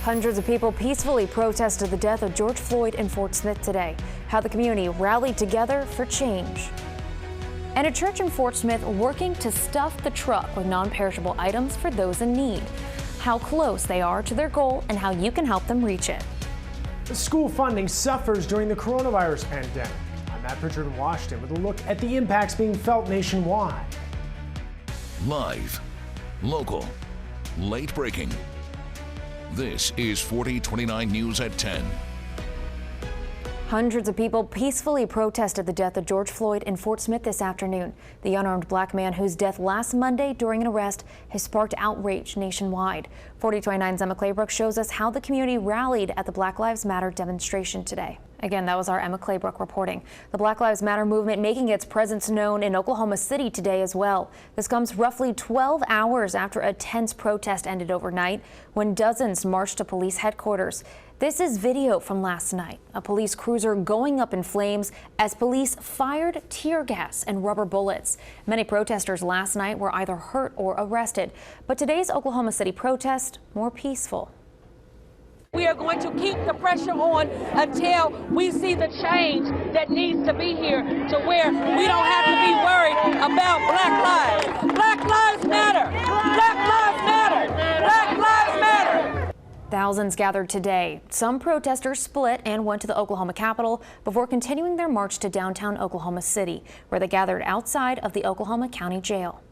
Hundreds of people peacefully protested the death of George Floyd in Fort Smith today. How the community rallied together for change. And a church in Fort Smith working to stuff the truck with non-perishable items for those in need. How close they are to their goal and how you can help them reach it. School funding suffers during the coronavirus pandemic. I'm Matt Pritchard in Washington with a look at the impacts being felt nationwide. Live, local, late breaking. This is 4029 News at 10. Hundreds of people peacefully protested the death of George Floyd in Fort Smith this afternoon. The unarmed black man whose death last Monday during an arrest has sparked outrage nationwide. 4029's Emma Claybrook shows us how the community rallied at the Black Lives Matter demonstration today. Again, that was our Emma Claybrook reporting. The Black Lives Matter movement making its presence known in Oklahoma City today as well. This comes roughly 12 hours after a tense protest ended overnight when dozens marched to police headquarters. This is video from last night, a police cruiser going up in flames as police fired tear gas and rubber bullets. Many protesters last night were either hurt or arrested, but today's Oklahoma City protest more peaceful. We are going to keep the pressure on until we see the change that needs to be here to where we don't have to be worried about black lives. Black lives matter. Black lives matter. Black lives matter. Thousands gathered today. Some protesters split and went to the Oklahoma Capitol before continuing their march to downtown Oklahoma City, where they gathered outside of the Oklahoma County Jail.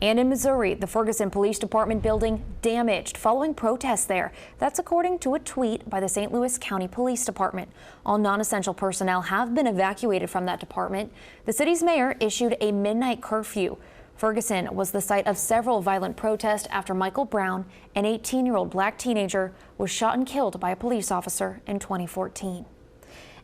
And in Missouri, the Ferguson Police Department building damaged following protests there. That's according to a tweet by the St. Louis County Police Department. All non-essential personnel have been evacuated from that department. The city's mayor issued a midnight curfew. Ferguson was the site of several violent protests after Michael Brown, an 18-year-old black teenager, was shot and killed by a police officer in 2014.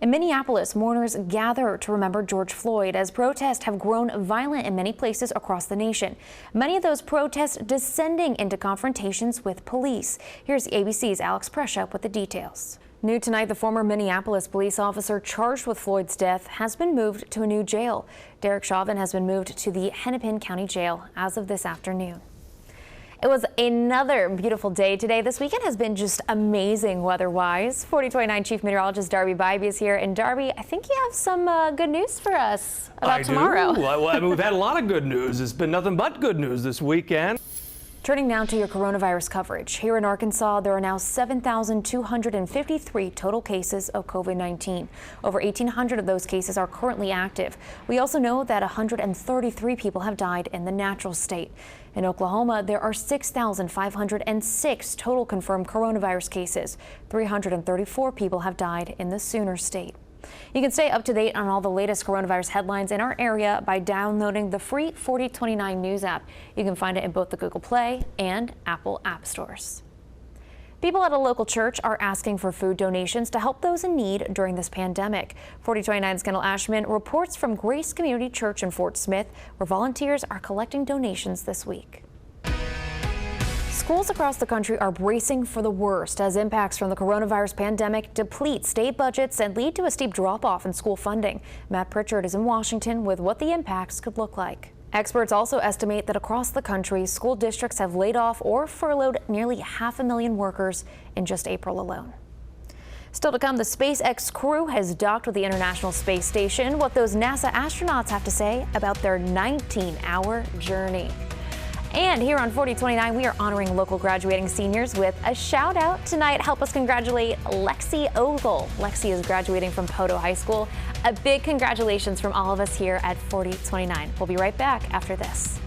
In Minneapolis, mourners gather to remember George Floyd as protests have grown violent in many places across the nation. Many of those protests descending into confrontations with police. Here's ABC's Alex Prescia with the details. New tonight, the former Minneapolis police officer charged with Floyd's death has been moved to a new jail. Derek Chauvin has been moved to the Hennepin County Jail as of this afternoon. It was another beautiful day today. This weekend has been just amazing weather-wise. 4029 Chief Meteorologist Darby Bybee is here. And Darby, I think you have some good news for us about tomorrow. Well, I mean, we've had a lot of good news. It's been nothing but good news this weekend. Turning now to your coronavirus coverage. Here in Arkansas, there are now 7,253 total cases of COVID-19. Over 1,800 of those cases are currently active. We also know that 133 people have died in the natural state. In Oklahoma, there are 6,506 total confirmed coronavirus cases. 334 people have died in the Sooner State. You can stay up to date on all the latest coronavirus headlines in our area by downloading the free 4029 News app. You can find it in both the Google Play and Apple App Stores. People at a local church are asking for food donations to help those in need during this pandemic. 4029's Kendall Ashman reports from Grace Community Church in Fort Smith, where volunteers are collecting donations this week. Schools across the country are bracing for the worst as impacts from the coronavirus pandemic deplete state budgets and lead to a steep drop-off in school funding. Matt Pritchard is in Washington with what the impacts could look like. Experts also estimate that across the country, school districts have laid off or furloughed nearly 500,000 workers in just April alone. Still to come, the SPACEX crew has docked with the International Space Station. What those NASA astronauts have to say about their 19-hour journey. And here on 4029, we are honoring local graduating seniors with a shout out tonight. Help us congratulate Lexi Ogle. Lexi is graduating from Poto High School. A big congratulations from all of us here at 4029. We'll be right back after this.